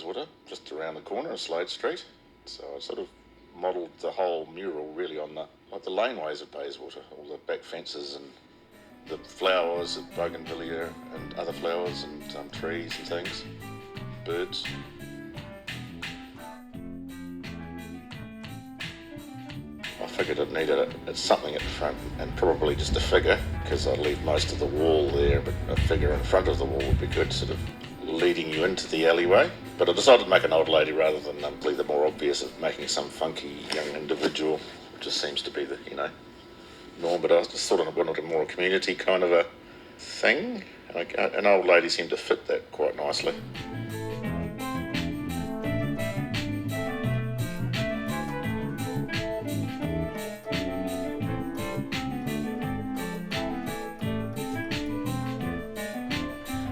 Bayswater, just around the corner of Slade Street. So I sort of modelled the whole mural really on the laneways of Bayswater, all the back fences and the flowers of bougainvillea and other flowers and trees and things, birds. I figured it needed something at the front and probably just a figure, because I'd leave most of the wall there, but a figure in front of the wall would be good, sort of leading you into the alleyway. But I decided to make an old lady rather than play the more obvious of making some funky young individual, which just seems to be the, norm. But I just thought I wanted a more community kind of a thing. An old lady seemed to fit that quite nicely.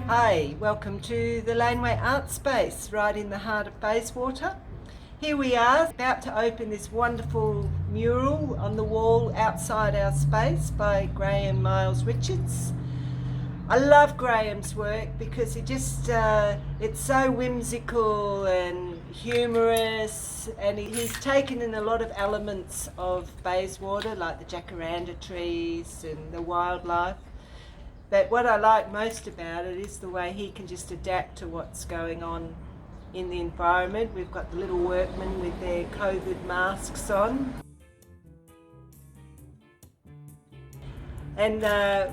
Hi, welcome to the Laneway Artspace, right in the heart of Bayswater. Here we are, about to open this wonderful mural on the wall outside our space by Graeme Miles Richards. I love Graeme's work because it's so whimsical and humorous, and he's taken in a lot of elements of Bayswater, like the jacaranda trees and the wildlife. But what I like most about it is the way he can just adapt to what's going on in the environment. We've got the little workmen with their COVID masks on. And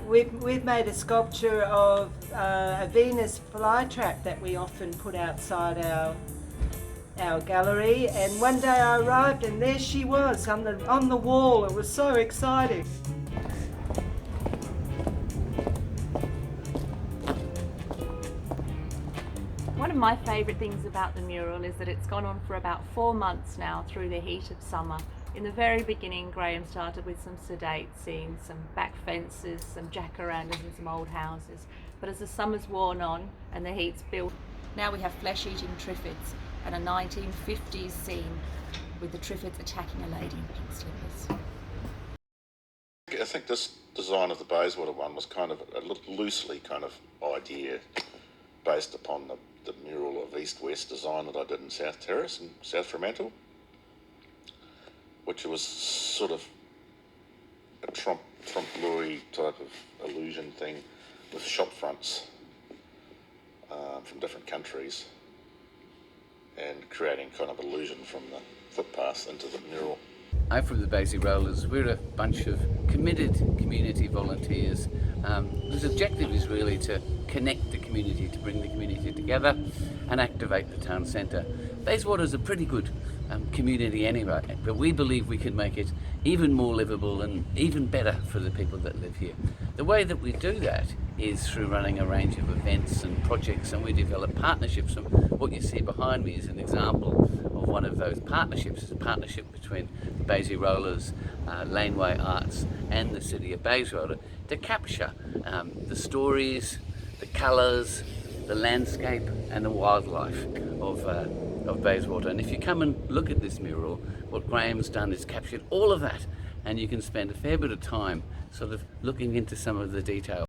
we've made a sculpture of a Venus flytrap that we often put outside our gallery. And one day I arrived and there she was on the wall. It was so exciting. One of my favourite things about the mural is that it's gone on for about 4 months now through the heat of summer. In the very beginning, Graeme started with some sedate scenes, some back fences, some jacarandas and some old houses. But as the summer's worn on and the heat's built, now we have flesh-eating triffids and a 1950s scene with the triffids attacking a lady in pink slippers. I think this design of the Bayswater one was kind of a little loosely kind of idea based upon the mural of East-West design that I did in South Terrace and South Fremantle, which was sort of a trompe-l'oeil type of illusion thing with shop fronts from different countries and creating kind of illusion from the footpath into the mural. I'm from the Baysy Rollers. We're a bunch of committed community volunteers whose objective is really to connect the community, to bring the community together and activate the town centre. Bayswater is a pretty good community anyway, but we believe we can make it even more livable and even better for the people that live here. The way that we do that is through running a range of events and projects, and we develop partnerships. And what you see behind me is an example of one of those partnerships. It's a partnership between the Baysy Rollers, Laneway Arts and the City of Bayswater to capture the stories, the colours, the landscape and the wildlife of Bayswater. And if you come and look at this mural, what Graeme's done is captured all of that, and you can spend a fair bit of time sort of looking into some of the detail.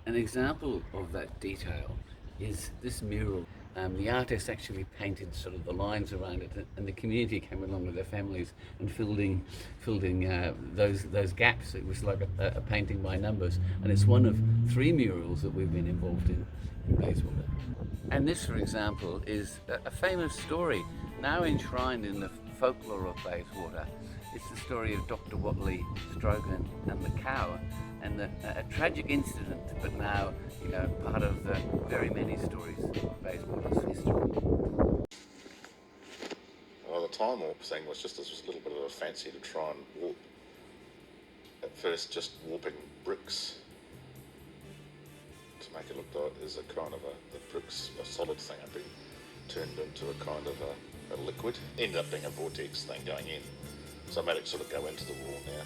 An example of that detail is this mural. The artist actually painted sort of the lines around it, and the community came along with their families and filled in those gaps. It was like a painting by numbers, and it's one of 3 murals that we've been involved in Bayswater. And this, for example, is a famous story now enshrined in the folklore of Bayswater. It's the story of Dr. Whatley Strogan and the cow, and a tragic incident, but now, part of the very many stories of Bayswater's history. Well, the time warp thing was just a little bit of a fancy to try and warp. At first, just warping bricks to make it look like there's a kind of the bricks, a solid thing, had been turned into a kind of a liquid. Ended up being a vortex thing going in. So I made it sort of go into the wall now.